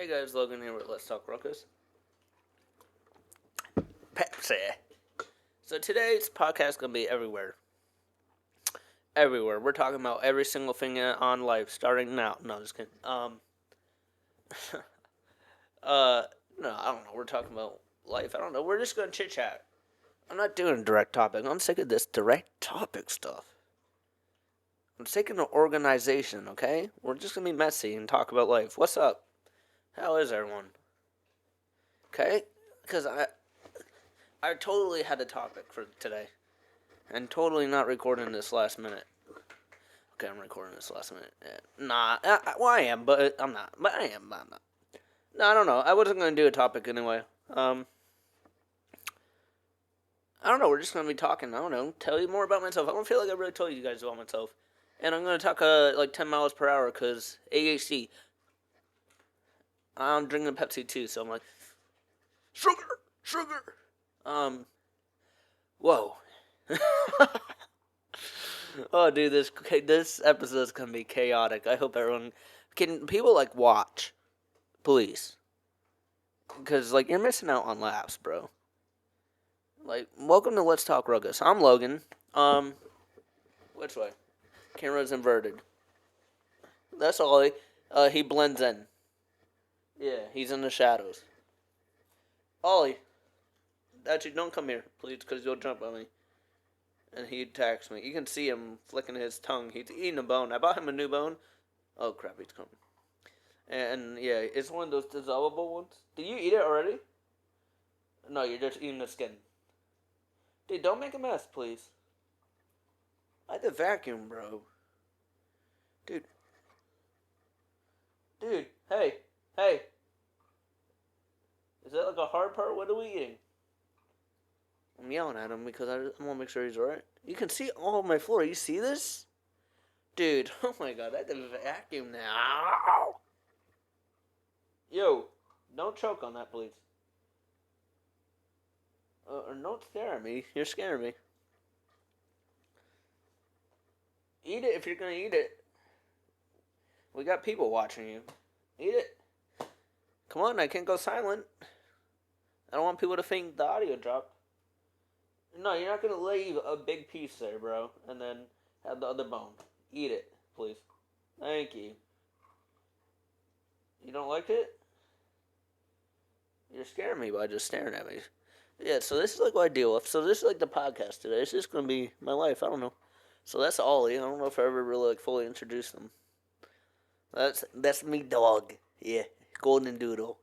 Hey guys, Logan here with Let's Talk Ruckus. Pepsi. So today's podcast is gonna be everywhere. Everywhere. We're talking about every single thing on life, starting now. No, just kidding. No, I don't know. We're talking about life. I don't know. We're just gonna chit chat. I'm not doing a direct topic. I'm sick of this direct topic stuff. I'm sick of the organization. Okay, we're just gonna be messy and talk about life. What's up? How is everyone? Okay, because I totally had a topic for today. And totally not recording this last minute. Okay, I'm recording this last minute. Yeah. Nah, well, I am, but I'm not. But I am, but I'm not. No, I don't know. I wasn't going to do a topic anyway. I don't know. We're just going to be talking. I don't know. Tell you more about myself. I don't feel like I really told you guys about myself. And I'm going to talk like 10 miles per hour because ADHD. I'm drinking Pepsi too, so I'm like, sugar. Whoa. Oh, dude, this episode is gonna be chaotic. I hope everyone can people like watch, please, because like you're missing out on laughs, bro. Like, welcome to Let's Talk Ruckus. I'm Logan. Which way? Camera's inverted. That's Ollie. He blends in. Yeah, he's in the shadows. Ollie, actually, don't come here, please, because you'll jump on me. And he attacks me. You can see him flicking his tongue. He's eating a bone. I bought him a new bone. Oh, crap, he's coming. And, yeah, it's one of those dissolvable ones. Did you eat it already? No, you're just eating the skin. Dude, don't make a mess, please. I had to vacuum, bro. Dude, hey. Is that like a hard part? What are we eating? I'm yelling at him because I want to make sure he's alright. You can see all of my floor. You see this? Dude, oh my god, I have to vacuum now. Yo, don't choke on that, please. Or don't stare at me. You're scaring me. Eat it if you're gonna eat it. We got people watching you. Eat it. Come on, I can't go silent. I don't want people to think the audio dropped. No, you're not gonna leave a big piece there, bro, and then have the other bone. Eat it, please. Thank you. You don't like it? You're scaring me by just staring at me. Yeah, so this is like what I deal with. So this is like the podcast today. It's just gonna be my life. I don't know. So that's Ollie. I don't know if I ever really like fully introduced him. That's me dog. Yeah, golden doodle.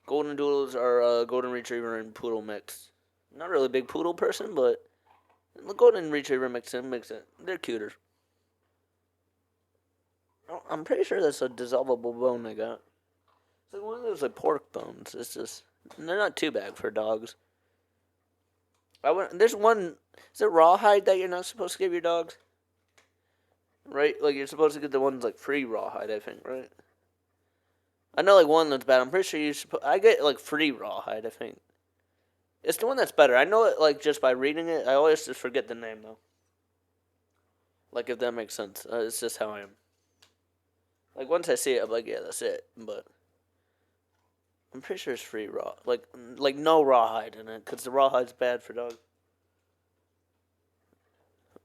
Golden doodles are a golden retriever and poodle mix. Not really a big poodle person, but the golden retriever makes it. They're cuter. I'm pretty sure that's a dissolvable bone I got. It's like one of those like pork bones. It's just they're not too bad for dogs. There's one. Is it rawhide that you're not supposed to give your dogs? Right, like you're supposed to get the ones like free rawhide. I think, right? I know like one that's bad. I'm pretty sure I get like free rawhide. I think it's the one that's better. I know it like just by reading it. I always just forget the name though. Like if that makes sense. It's just how I am. Like once I see it, I'm like, yeah, that's it. But I'm pretty sure it's free raw. Like no rawhide in it, because the rawhide's bad for dogs.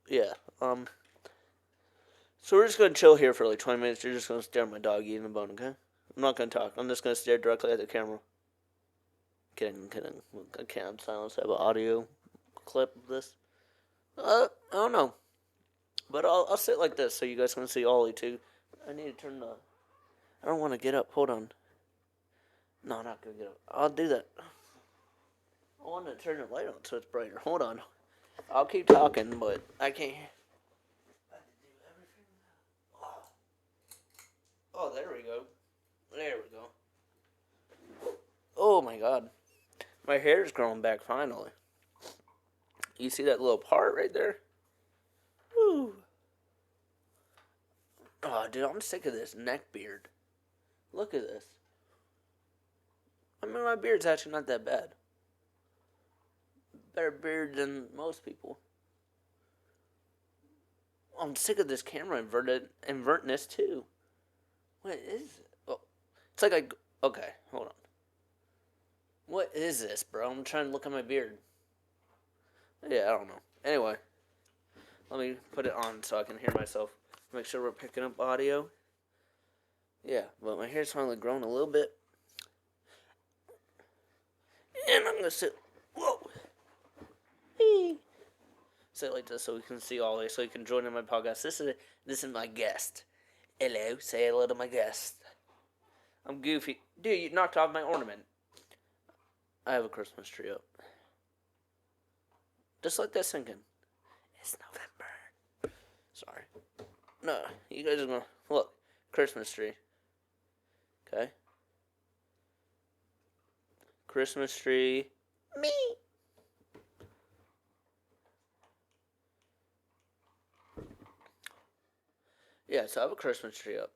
Yeah. So we're just gonna chill here for like 20 minutes. You're just gonna stare at my dog eating a bone, okay? I'm not gonna talk. I'm just gonna stare directly at the camera. Kidding. I can't silence. I have an audio clip of this. I don't know. But I'll sit like this so you guys can see Ollie too. I need to turn the. I don't want to get up. Hold on. No, I'm not gonna get up. I'll do that. I want to turn the light on so it's brighter. Hold on. I'll keep talking, but I can't. I have to do everything. Oh, there we go. Oh my god. My hair's growing back finally. You see that little part right there? Woo. Oh, dude, I'm sick of this neck beard. Look at this. I mean, my beard's actually not that bad. Better beard than most people. I'm sick of this camera inverting this too. What is it? Oh, it's like I. Okay, hold on. What is this, bro? I'm trying to look at my beard. Yeah, I don't know. Anyway, let me put it on so I can hear myself. Make sure we're picking up audio. Yeah, but my hair's finally grown a little bit. And I'm gonna sit. Whoa! Hey! Sit like this so we can see all this, so you can join in my podcast. This is my guest. Hello, say hello to my guest. I'm goofy. Dude, you knocked off my ornament. I have a Christmas tree up. Just let that sink in. It's November. Sorry. No, you guys are gonna look. Christmas tree. Okay. Christmas tree. Me. Yeah, so I have a Christmas tree up.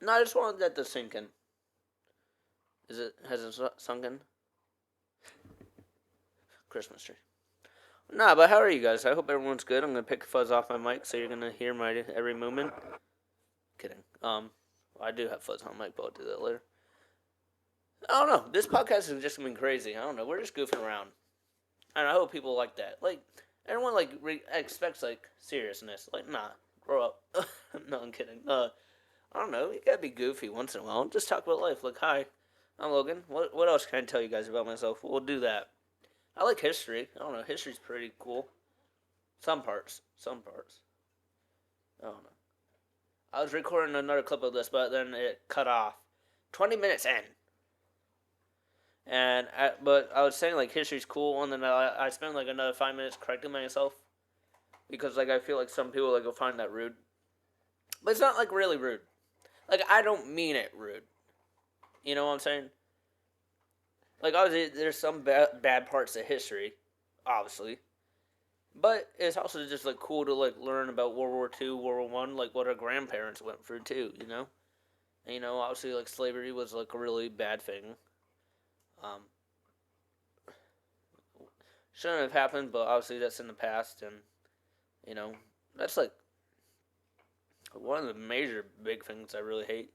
No, I just wanted that to sink in. Has it sunk in? Christmas tree. Nah, but how are you guys? I hope everyone's good. I'm gonna pick fuzz off my mic so you're gonna hear my every movement. Kidding. I do have fuzz on my mic, but I'll do that later. I don't know. This podcast has just been crazy. I don't know. We're just goofing around, and I hope people like that. Like everyone, expects seriousness. Like, nah, grow up. No, I'm kidding. I don't know. You gotta be goofy once in a while. Just talk about life. Like, hi, I'm Logan. What else can I tell you guys about myself? We'll do that. I like history. I don't know. History's pretty cool. Some parts. I don't know. I was recording another clip of this, but then it cut off. 20 minutes in. But I was saying history's cool, and then I spent another 5 minutes correcting myself because I feel like some people will find that rude, but it's not really rude. I don't mean it rude. You know what I'm saying? Obviously there's some bad parts of history, obviously, but it's also just cool to learn about World War II, World War I, what our grandparents went through too. You know, and obviously slavery was a really bad thing. Um, shouldn't have happened, but obviously that's in the past, and that's one of the major big things I really hate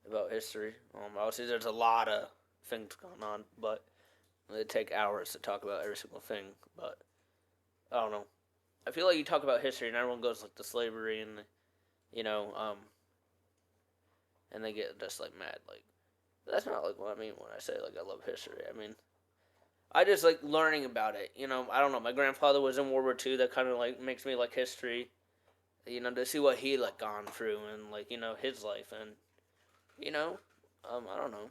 about history. Obviously there's a lot of things going on, but it'd take hours to talk about every single thing. But I don't know. I feel like you talk about history and everyone goes to slavery and and they get just mad. That's not what I mean when I say I love history. I mean, I just like learning about it. I don't know. My grandfather was in World War II. That kind of makes me like history. To see what he gone through and his life and I don't know.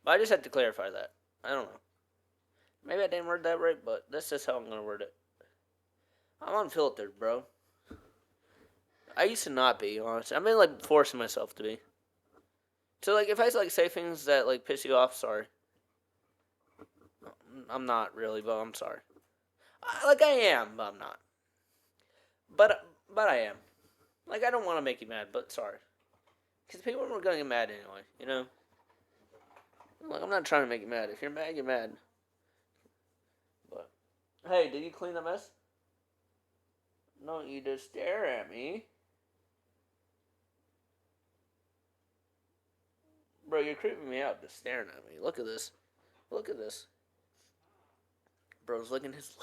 But I just had to clarify that. I don't know. Maybe I didn't word that right, but that's just how I'm gonna word it. I'm unfiltered, bro. I used to not be, honestly. I've been forcing myself to be. So if I say things that piss you off, sorry. I'm not really, but I'm sorry. I am, but I'm not. But I am. I don't want to make you mad, but sorry. Because people are gonna get mad anyway, I'm not trying to make you mad. If you're mad, you're mad. But hey, did you clean the mess? Don't you just stare at me. Bro, you're creeping me out just staring at me. Look at this. Look at this. Bro's licking his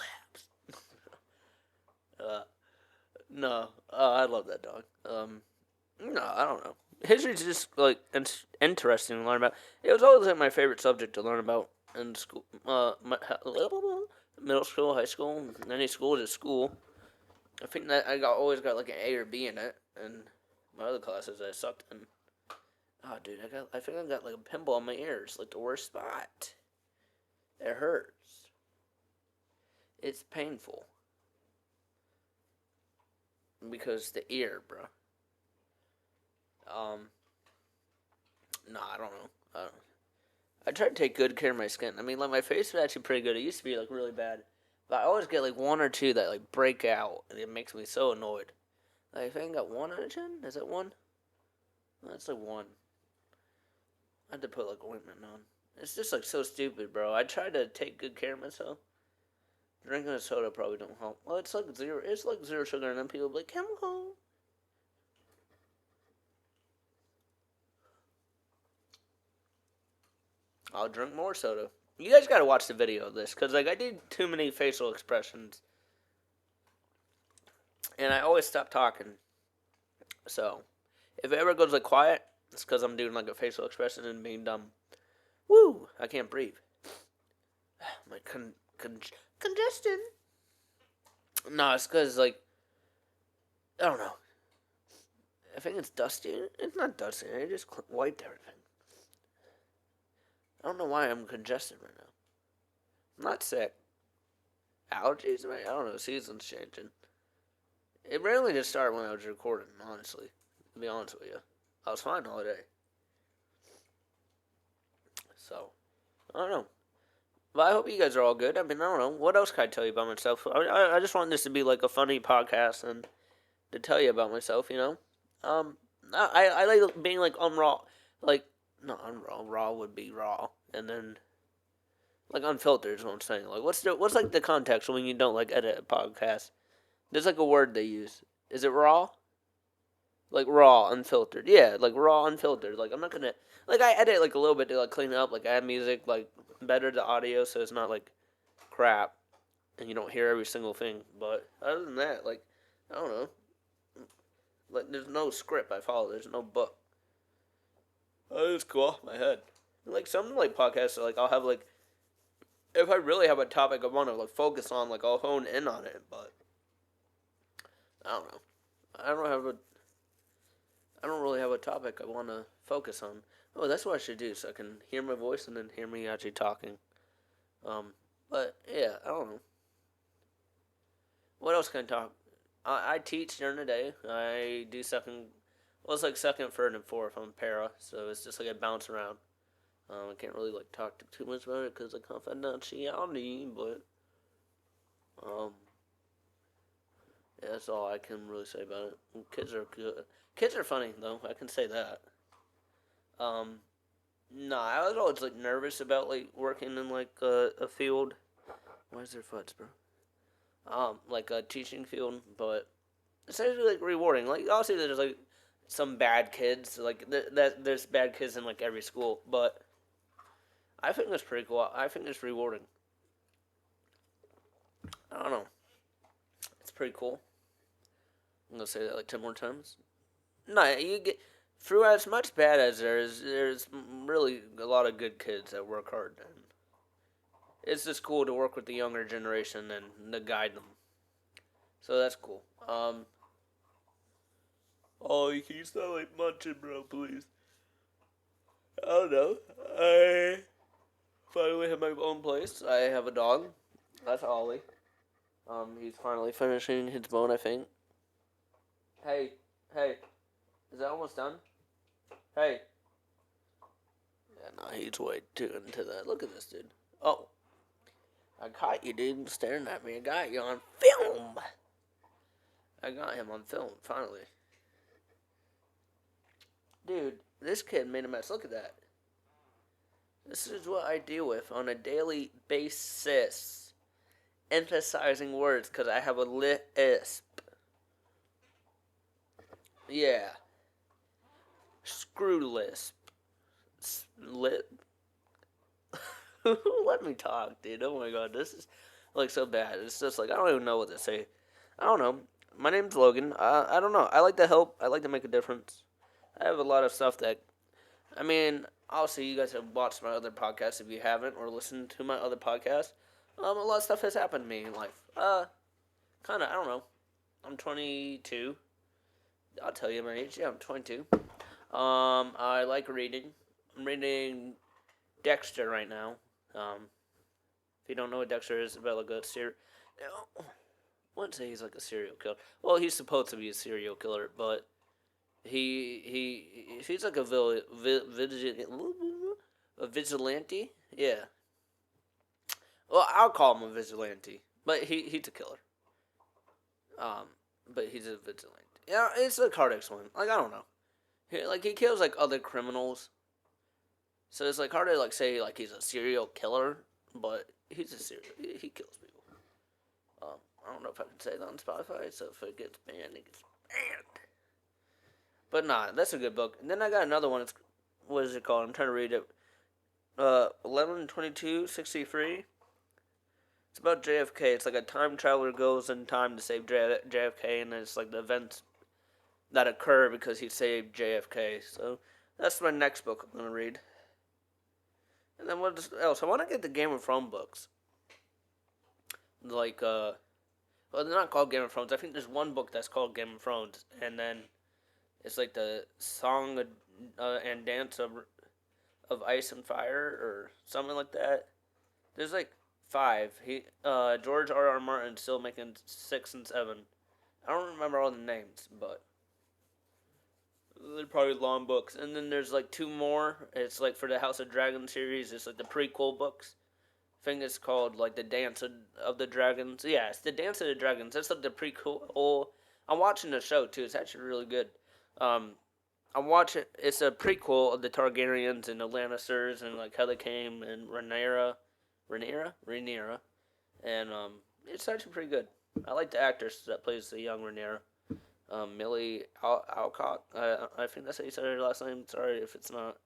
laps. No. I love that dog. No, I don't know. History's just interesting to learn about. It was always my favorite subject to learn about in school. Middle school, high school, any school is school. I think that always got an A or B in it, and my other classes I sucked in. Oh, dude, I think I got a pimple on my ears, the worst spot. It hurts. It's painful. Because the ear, bro. No, I don't know. I try to take good care of my skin. I mean, my face is actually pretty good. It used to be really bad, but I always get one or two that break out, and it makes me so annoyed. I think I got 1 out of 10. Is that 1? That's 1. I had to put ointment on. It's just so stupid, bro. I try to take good care of myself. Drinking a soda probably don't help. Well, it's zero. It's zero sugar, and then people be like chemical. I'll drink more soda. You guys gotta watch the video of this, because, like, I did too many facial expressions. And I always stop talking. So, if it ever goes, like, quiet, it's because I'm doing, like, a facial expression and being dumb. Woo! I can't breathe. My congestion. No, it's because, like, I don't know. I think it's dusty. It's not dusty. I just wiped everything. I don't know why I'm congested right now. I'm not sick. Allergies, man? I don't know. Season's changing. It really just started when I was recording, honestly. To be honest with you. I was fine all day. So, I don't know. But I hope you guys are all good. I mean, I don't know. What else can I tell you about myself? I just want this to be like a funny podcast and to tell you about myself, you know? I like being like raw. Like, not raw. Raw would be raw. And then, like, unfiltered is what I'm saying. Like, what's like the context when you don't like edit a podcast? There's like a word they use. Is it raw? Like raw, unfiltered. Yeah, like raw, unfiltered. Like I'm not gonna like I edit like a little bit to like clean it up, like add music, like better the audio so it's not like crap and you don't hear every single thing. But other than that, like I don't know. Like there's no script I follow. There's no book. I just go off my head. Like some like podcasts, like I'll have like if I really have a topic I want to like focus on, like I'll hone in on it. But I don't know. I don't have a I don't really have a topic I want to focus on. Oh, that's what I should do so I can hear my voice and then hear me actually talking. But yeah, I don't know. What else can I talk? I teach during the day. I do second. Well, it's like second, third, and fourth. I'm para, so it's just like I bounce around. I can't really like talk too much about it because of confidentiality, but yeah, that's all I can really say about it. Kids are good. Kids are funny though. I can say that. Nah, I was always like nervous about like working in like a field. Why is there foots, bro? Like a teaching field, but it's actually like rewarding. Like obviously there's like some bad kids, like there's bad kids in like every school, but I think it's pretty cool. I think it's rewarding. I don't know. It's pretty cool. I'm gonna say that like 10 more times. No, you get through as much bad as there's really a lot of good kids that work hard, and it's just cool to work with the younger generation and to guide them. So that's cool. Oh, can you stop like munching, bro, please? I don't know. I finally have my own place. I have a dog. That's Ollie. He's finally finishing his bone, I think. Hey, hey, is that almost done? Hey. Yeah, no, he's way too into that. Look at this, dude. Oh, I caught you, dude, staring at me. I got you on film. I got him on film, finally. Dude, this kid made a mess. Look at that. This is what I deal with on a daily basis. Emphasizing words because I have a lisp. Yeah. Screw lisp. Lip. Let me talk, dude. Oh my god, this is like so bad. It's just like I don't even know what to say. I don't know. My name's Logan. I don't know. I like to help. I like to make a difference. I have a lot of stuff that, I mean, obviously you guys have watched my other podcasts if you haven't, or listened to my other podcasts. A lot of stuff has happened to me in life. Kind of, I don't know. I'm 22. I'll tell you my age. Yeah, I'm 22. I like reading. I'm reading Dexter right now. If you don't know what Dexter is, about like a serial, I wouldn't say he's like a serial killer. Well, he's supposed to be a serial killer, but he's like a vigilante. Yeah. Well, I'll call him a vigilante, but he's a killer. Um, but he's a vigilante. Yeah, it's like hard to explain. Like I don't know. He kills like other criminals. So it's like hard to like say like he's a serial killer, but he's a serial. He kills people. I don't know if I can say that on Spotify, so if it gets banned, it gets banned. But nah, that's a good book. And then I got another one. What is it called? I'm trying to read it. 11/22/63. It's about JFK. It's like a time traveler goes in time to save JFK, and it's like the events that occur because he saved JFK. So that's my next book I'm gonna read. And then what else? I want to get the Game of Thrones books. Like well, they're not called Game of Thrones. I think there's one book that's called Game of Thrones, and then it's like the Song and Dance of Ice and Fire or something like that. There's like five. George R. Martin's still making 6 and 7. I don't remember all the names, but they're probably long books. And then there's like two more. It's like for the House of Dragon series. It's like the prequel books. I think it's called like the Dance of the Dragons. Yeah, it's the Dance of the Dragons. That's like the prequel. I'm watching the show too. It's actually really good. Um, I'm watching. It's a prequel of the Targaryens and the Lannisters and like how they came and Rhaenyra, and it's actually pretty good. I like the actress that plays the young Rhaenyra. Millie Alcock. I think that's how you say her last name. Sorry if it's not.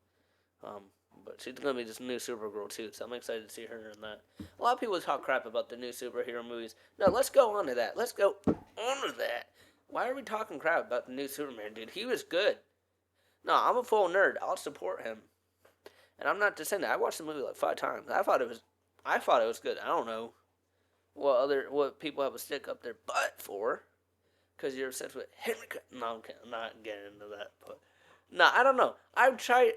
Um, but she's gonna be this new Supergirl too, so I'm excited to see her in that. A lot of people talk crap about the new superhero movies. No, let's go on to that. Let's go on to that. Why are we talking crap about the new Superman, dude? He was good. No, I'm a full nerd. I'll support him. And I'm not just saying that. I watched the movie like 5 times. I thought it was good. I don't know what people have a stick up their butt for, because you're obsessed with Henry. No, I'm not getting into that. But no, I don't know. I've tried.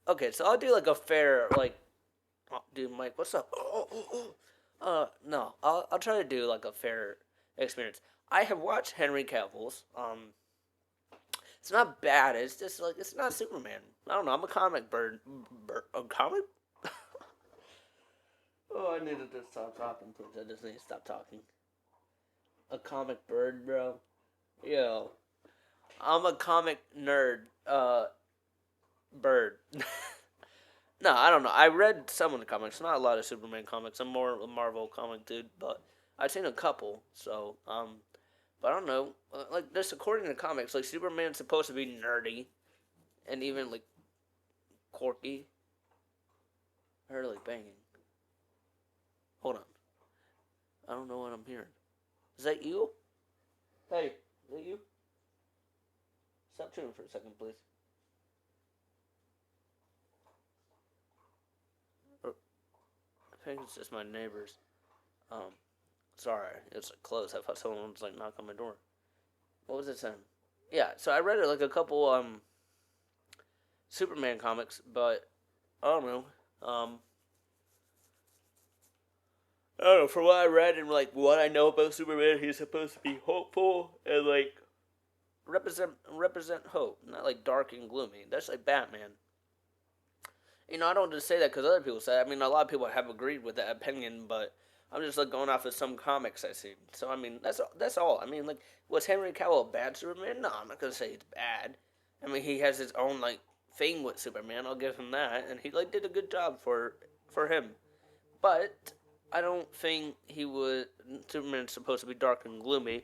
Okay, so I'll do like a fair dude, Mike, what's up? No, I'll try to do like a fair experience. I have watched Henry Cavill's. It's not bad. It's just like it's not Superman. I don't know. I'm a comic a comic. Oh, I need to just stop talking, please. I just need to stop talking. A comic bird, bro. Yo, I'm a comic nerd. Bird. No, I don't know. I read some of the comics. Not a lot of Superman comics. I'm more a Marvel comic dude, but I've seen a couple. So, but I don't know. Like, just according to comics, like Superman's supposed to be nerdy, and even like quirky. I heard like banging. Hold on. I don't know what I'm hearing. Is that you? Hey, is that you? Stop tuning for a second, please. I think it's just my neighbors. Um, Sorry, it's close. I thought someone was like knocking on my door. What was it saying? Yeah, so I read it like a couple Superman comics, but I don't know. I don't know. From what I read and like what I know about Superman, he's supposed to be hopeful and like represent hope, not like dark and gloomy. That's like Batman. You know, I don't just say that because other people say it. I mean, a lot of people have agreed with that opinion, but I'm just like going off of some comics I see. So I mean, that's all. I mean, like, was Henry Cavill a bad Superman? No, I'm not gonna say he's bad. I mean, he has his own like thing with Superman. I'll give him that, and he like did a good job for him. But I don't think he would. Superman's supposed to be dark and gloomy,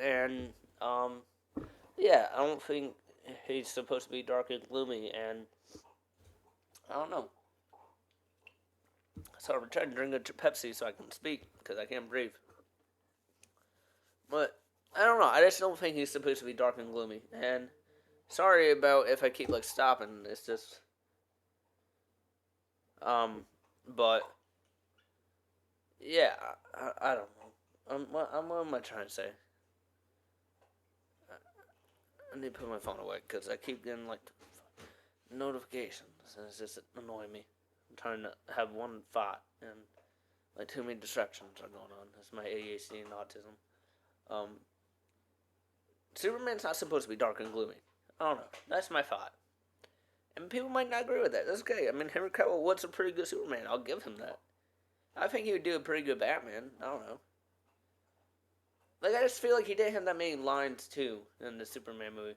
and yeah, I don't think he's supposed to be dark and gloomy, and I don't know. So I'm trying to drink a Pepsi so I can speak because I can't breathe. But I don't know. I just don't think he's supposed to be dark and gloomy. And sorry about if I keep like stopping. It's just but yeah, I don't know. What am I trying to say? I need to put my phone away because I keep getting like notifications and it's just annoying me. I'm trying to have one thought and like too many distractions are going on. That's my ADHD and autism. Um, Superman's not supposed to be dark and gloomy. I don't know. That's my thought. And people might not agree with that. That's okay. I mean, Henry Cavill was a pretty good Superman. I'll give him that. I think he would do a pretty good Batman. I don't know. Like, I just feel like he didn't have that many lines, too, in the Superman movie.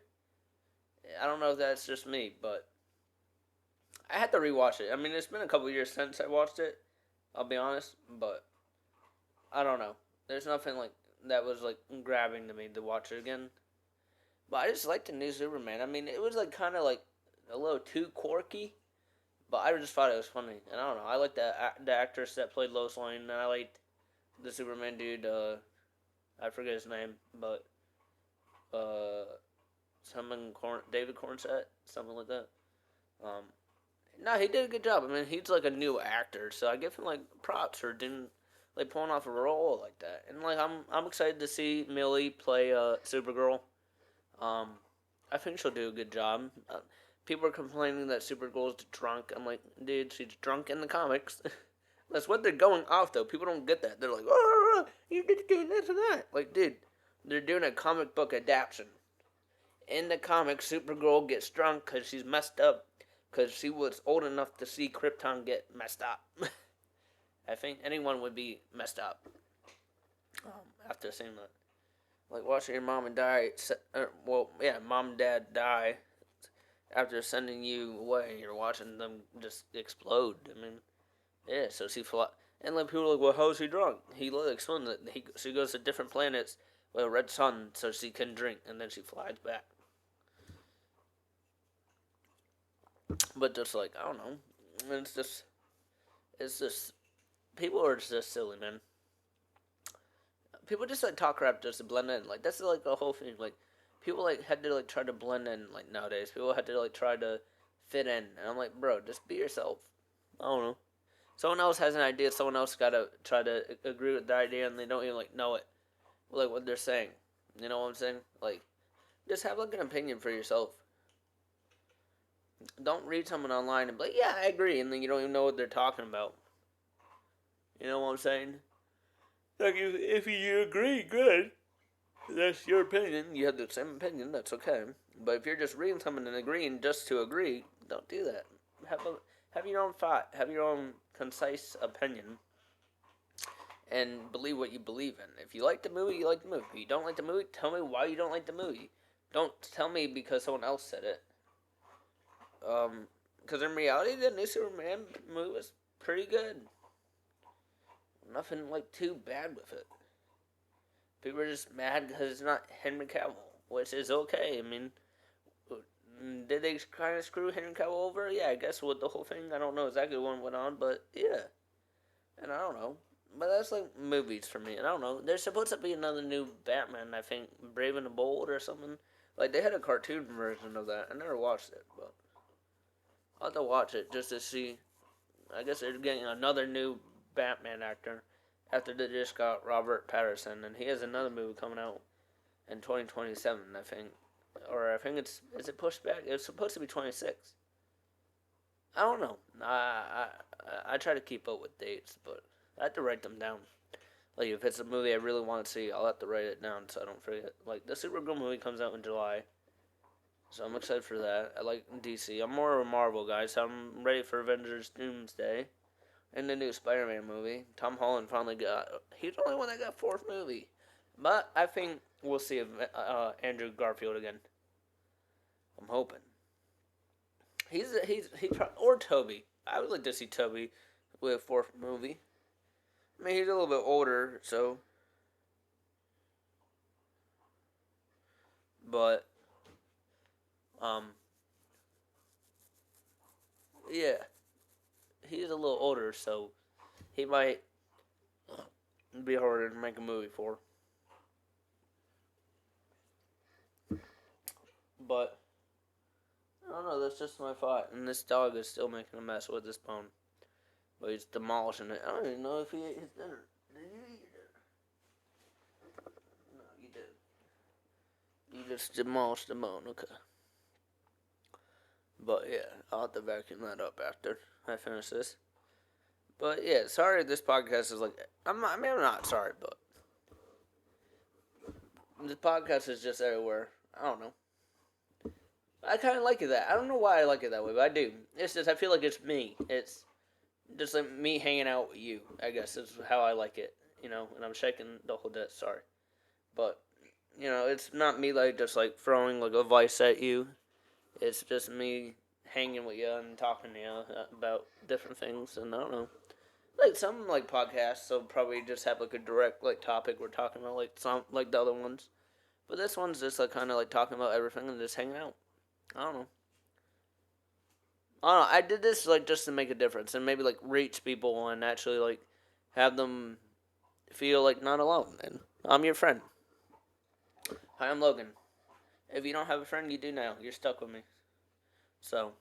I don't know if that's just me, but I had to rewatch it. I mean, it's been a couple years since I watched it. I'll be honest, but I don't know. There's nothing like that was like grabbing to me to watch it again. But I just liked the new Superman. I mean, it was like kind of like a little too quirky, but I just thought it was funny. And I don't know. I liked the actress that played Lois Lane, and I liked the Superman dude. I forget his name, but uh, David Cornsett, something like that. Um, no, he did a good job. I mean, he's like a new actor, so I give him like props for doing like pulling off a role like that. And like I'm excited to see Millie play Supergirl. Um, I think she'll do a good job. People are complaining that Supergirl's drunk. I'm like, dude, she's drunk in the comics. That's what they're going off though. People don't get that. They're like, oh, you did doing this and that. Like, dude, they're doing a comic book adaptation. In the comics, Supergirl gets drunk because she's messed up because she was old enough to see Krypton get messed up. I think anyone would be messed up after seeing that. Like watching your mom and mom and dad die after sending you away. You're watching them just explode. I mean, yeah. So and like people are like, well, how is he drunk? He literally explains that she goes to different planets with a red sun so she can drink, and then she flies back. But just like I don't know, it's just people are just silly, man. People just like talk crap just to blend in. Like that's like a whole thing. Like people like had to like try to blend in. Like nowadays, people had to like try to fit in, and I'm like, bro, just be yourself. I don't know. Someone else has an idea. Someone else gotta try to agree with the idea, and they don't even like know it, like what they're saying. You know what I'm saying? Like, just have like an opinion for yourself. Don't read someone online and be like, yeah, I agree, and then you don't even know what they're talking about. You know what I'm saying? Like, if you agree, good. That's your opinion. You have the same opinion. That's okay. But if you're just reading something and agreeing just to agree, don't do that. Have your own thought. Have your own concise opinion, and believe what you believe in. If you like the movie, you like the movie. If you don't like the movie, tell me why you don't like the movie. Don't tell me because someone else said it. Because in reality, the new Superman movie was pretty good. Nothing like too bad with it. People are just mad because it's not Henry Cavill, which is okay. I mean, did they kind of screw Henry Cavill over? Yeah, I guess with the whole thing. I don't know exactly what went on, but yeah. And I don't know. But that's like movies for me. And I don't know. There's supposed to be another new Batman, I think, Brave and the Bold or something. Like, they had a cartoon version of that. I never watched it, but I'll have to watch it just to see. I guess they're getting another new Batman actor after they just got Robert Pattinson, and he has another movie coming out in 2027, I think. Or I think is it pushed back? It's supposed to be 26. I don't know. I try to keep up with dates, but I have to write them down. Like if it's a movie I really want to see, I'll have to write it down so I don't forget. Like the Supergirl movie comes out in July, so I'm excited for that. I like DC. I'm more of a Marvel guy, so I'm ready for Avengers Doomsday and the new Spider-Man movie. Tom Holland finally got. He's the only one that got fourth movie, but I think we'll see Andrew Garfield again. I'm hoping. Or Toby. I would like to see Toby with a fourth movie. I mean, he's a little bit older, so. But, um, yeah, he's a little older, so he might be harder to make a movie for. But, I don't know, that's just my thought. And this dog is still making a mess with his bone. But he's demolishing it. I don't even know if he ate his dinner. Did you eat your dinner? No, you did. You just demolished the bone, okay. But yeah, I'll have to vacuum that up after I finish this. But yeah, sorry this podcast is like I'm not sorry, but this podcast is just everywhere. I don't know. I kind of like it that. I don't know why I like it that way, but I do. It's just I feel like it's me. It's just like me hanging out with you. I guess is how I like it. You know, and I'm shaking the whole desk. Sorry, but you know, it's not me like just like throwing like advice at you. It's just me hanging with you and talking to you about different things, and I don't know. Like some like podcasts, so probably just have like a direct like topic we're talking about, like some like the other ones. But this one's just like kind of like talking about everything and just hanging out. I don't know. I don't know. I did this like just to make a difference and maybe like reach people and actually like have them feel like not alone. And I'm your friend. Hi, I'm Logan. If you don't have a friend, you do now. You're stuck with me. So,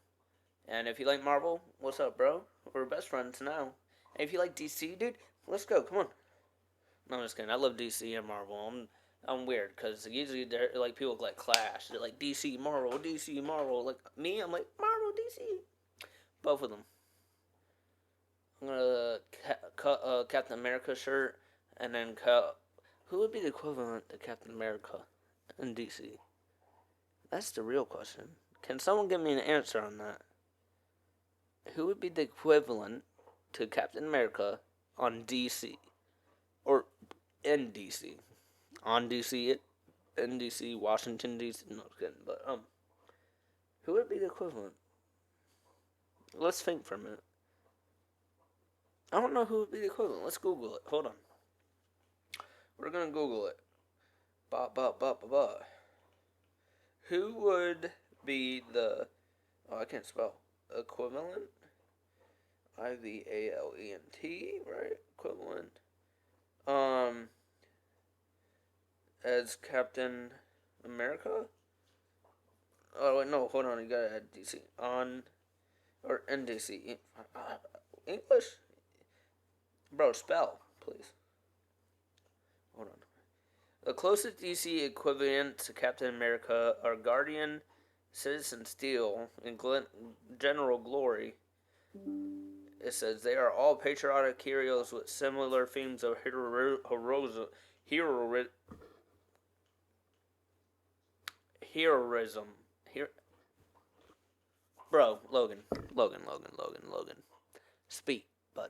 and if you like Marvel, what's up, bro? We're best friends now. And if you like DC, dude, let's go. Come on. No, I'm just kidding. I love DC and Marvel. I'm weird because usually they're like people like clash. They're like DC, Marvel, DC, Marvel. Like me, I'm like Marvel, DC. Both of them. I'm gonna cut Captain America shirt and then cut. Who would be the equivalent to Captain America in DC? That's the real question. Can someone give me an answer on that? Who would be the equivalent to Captain America on DC or in DC? On DC, in DC, Washington DC. No, I'm kidding. But who would be the equivalent? Let's think for a minute. I don't know who would be the equivalent. Let's Google it. Hold on. We're gonna Google it. Ba. Who would be the I can't spell equivalent? IVALENT, right? Equivalent. As Captain America. Oh wait, no, hold on. You gotta add DC on or NDC. English, bro. Spell, please. Hold on. The closest DC equivalent to Captain America are Guardian, Citizen Steel, and General Glory. It says they are all patriotic heroes with similar themes of heroism. Bro, Logan. Speak, bud.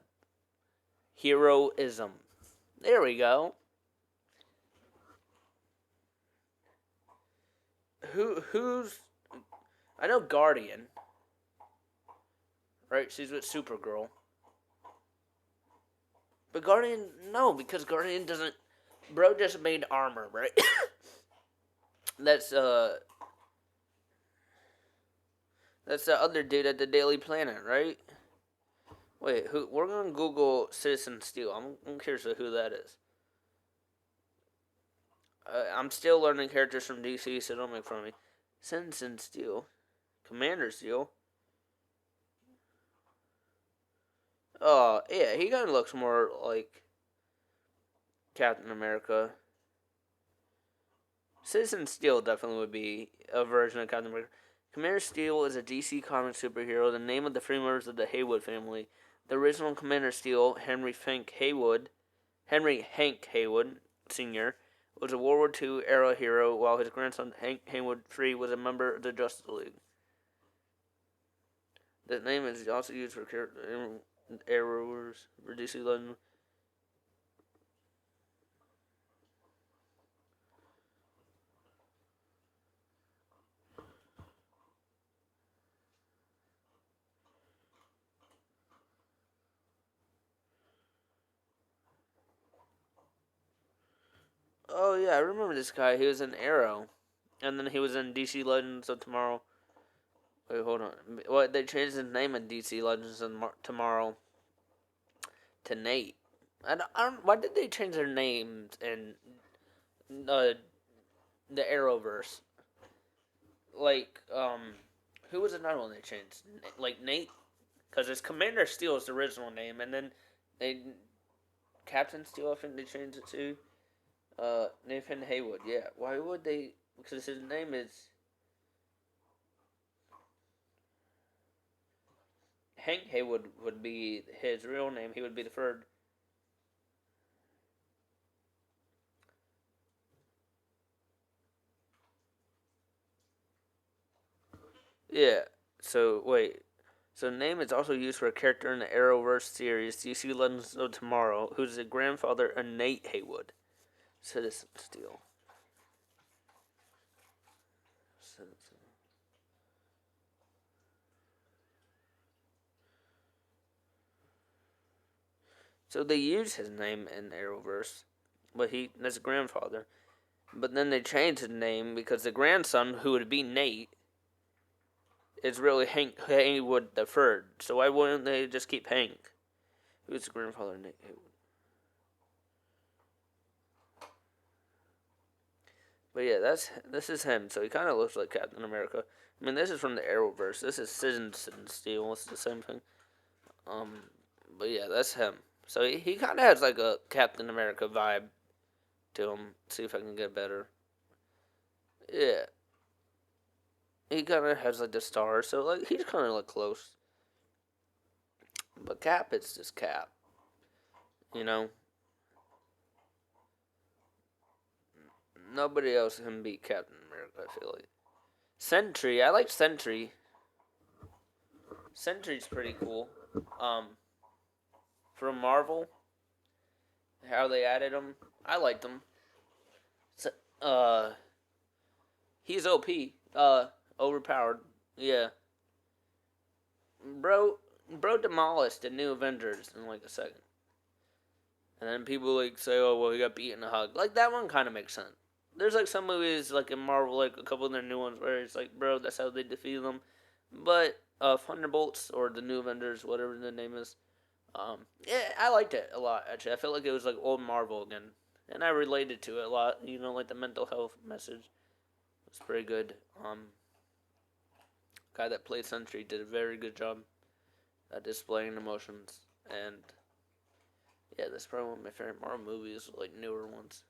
Heroism. There we go. Who's? I know Guardian. Right, she's with Supergirl. But Guardian, no, because Guardian doesn't. Bro just made armor, right? That's the other dude at the Daily Planet, right? Wait, who? We're gonna Google Citizen Steel. I'm curious of who that is. I'm still learning characters from DC, so don't make fun of me. Citizen Steel, Commander Steel. Oh yeah, he kind of looks more like Captain America. Citizen Steel definitely would be a version of Captain America. Commander Steel is a DC comic superhero, the name of the three members of the Haywood family. The original Commander Steel, Henry Hank Haywood Sr., was a World War II era hero, while his grandson Hank Haywood III was a member of the Justice League. The name is also used for errors for DC Legends. Oh yeah, I remember this guy. He was in Arrow, and then he was in DC Legends of Tomorrow. Wait, hold on. What, they changed his name in DC Legends of Tomorrow to Nate. I don't. Why did they change their names in uh, the Arrowverse? Like, who was another one they changed? Like Nate, because it's Commander Steel's original name, and then they Captain Steel. I think they changed it to Nathan Haywood. Yeah. Why would they? Because his name is Hank Haywood. Would be his real name. He would be the third. Yeah. So wait. So name is also used for a character in the Arrowverse series DC Legends of Tomorrow, who's the grandfather of Nate Haywood. Citizen Steel. Citizen. So they use his name in Arrowverse, but that's grandfather. But then they changed his name because the grandson, who would be Nate, is really Hank Haywood the third. So why wouldn't they just keep Hank? Who's the grandfather, Nate Haywood? But yeah, this is him. So he kind of looks like Captain America. I mean, this is from the Arrowverse. This is Citizen Steel. It's the same thing. But yeah, that's him. So he kind of has like a Captain America vibe to him. See if I can get better. Yeah, he kind of has like the star. So like he's kind of like close. But Cap, it's just Cap. You know, nobody else can beat Captain America. I feel like Sentry. I like Sentry. Sentry's pretty cool. Um, from Marvel, how they added him, I liked him. So, he's OP. Overpowered. Yeah, bro. Bro demolished the New Avengers in like a second. And then people like say, "Oh, well, he got beat in a hug." Like that one kind of makes sense. There's like some movies like in Marvel, like a couple of their new ones where it's like, bro, that's how they defeat them. But Thunderbolts or the New Avengers, whatever the name is, yeah, I liked it a lot. Actually, I felt like it was like old Marvel again, and I related to it a lot. You know, like the mental health message was pretty good. Guy that played Sentry did a very good job at displaying emotions, and yeah, that's probably one of my favorite Marvel movies, like newer ones.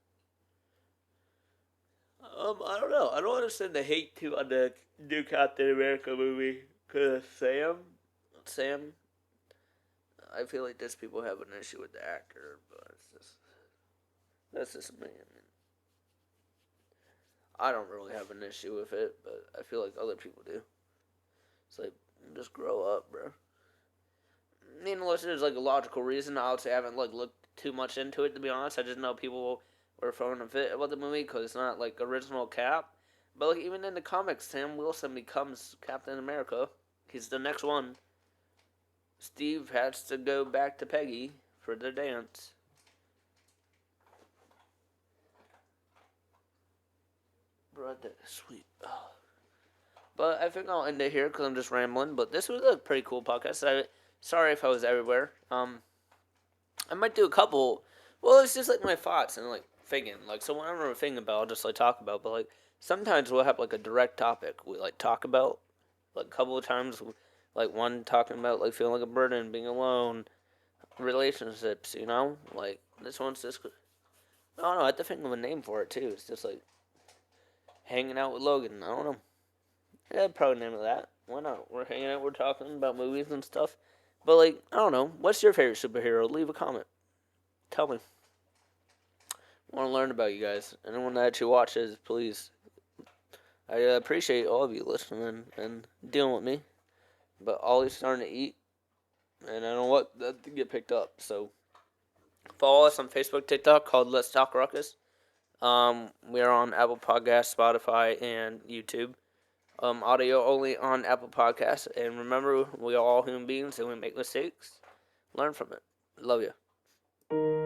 I don't know. I don't understand the hate too on the new Captain America movie. Cause Sam, I feel like there's people have an issue with the actor, but that's just me. I mean, I don't really have an issue with it, but I feel like other people do. It's like just grow up, bro. I mean, unless there's like a logical reason, I would say I haven't like looked too much into it to be honest. I just know people were throwing a fit about the movie because it's not like original Cap. But like even in the comics, Sam Wilson becomes Captain America. He's the next one. Steve has to go back to Peggy for the dance. Bro, that is sweet. Oh. But I think I'll end it here because I'm just rambling. But this was a pretty cool podcast. Sorry if I was everywhere. I might do a couple. Well, it's just like my thoughts and like thinking. Like so, whenever I'm thinking about, I'll just like talk about. But like sometimes we'll have like a direct topic we like talk about. Like a couple of times, like one talking about like feeling like a burden, being alone, relationships. You know, like this one's just. I don't know. I have to think of a name for it too. It's just like hanging out with Logan. I don't know. Yeah, probably name of that. Why not? We're hanging out. We're talking about movies and stuff. But like, I don't know. What's your favorite superhero? Leave a comment. Tell me. I want to learn about you guys. Anyone that actually watches, please. I appreciate all of you listening and dealing with me. But Ollie's starting to eat, and I don't want that to get picked up. So follow us on Facebook, TikTok, called Let's Talk Ruckus. We are on Apple Podcasts, Spotify, and YouTube. Audio only on Apple Podcasts. And remember, we are all human beings and we make mistakes. Learn from it. Love you.